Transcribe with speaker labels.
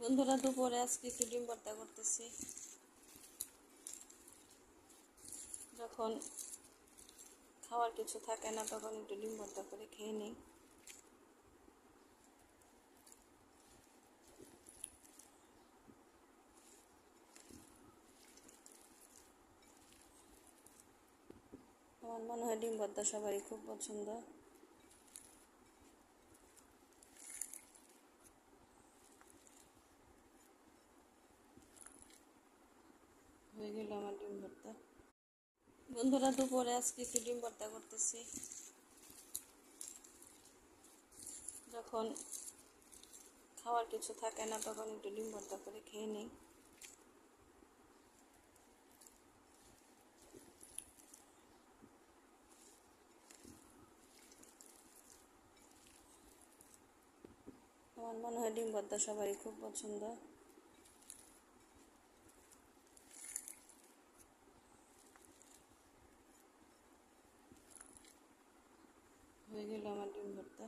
Speaker 1: বন্ধুরা, দুপুরে আজকে একটু ডিম ভর্তা করতেছি। যখন খাওয়ার কিছু থাকে না তখন একটু ডিম ভর্তা করে খেয়ে নিই। আমার মনে হয় ডিম ভর্তা সবারই খুব পছন্দ। হয়ে গেল আমার ডিম ভর্তা। বন্ধুরা, দুপুরে আজকে একটু ডিম ভর্তা করতেছি। যখন খাওয়ার কিছু থাকে না তখন একটু ডিম ভর্তা করে খেয়ে নিই। আমার মনে হয় ডিম ভর্তা সবারই খুব পছন্দ। হয়ে গেল আমার ডিম ভর্তা।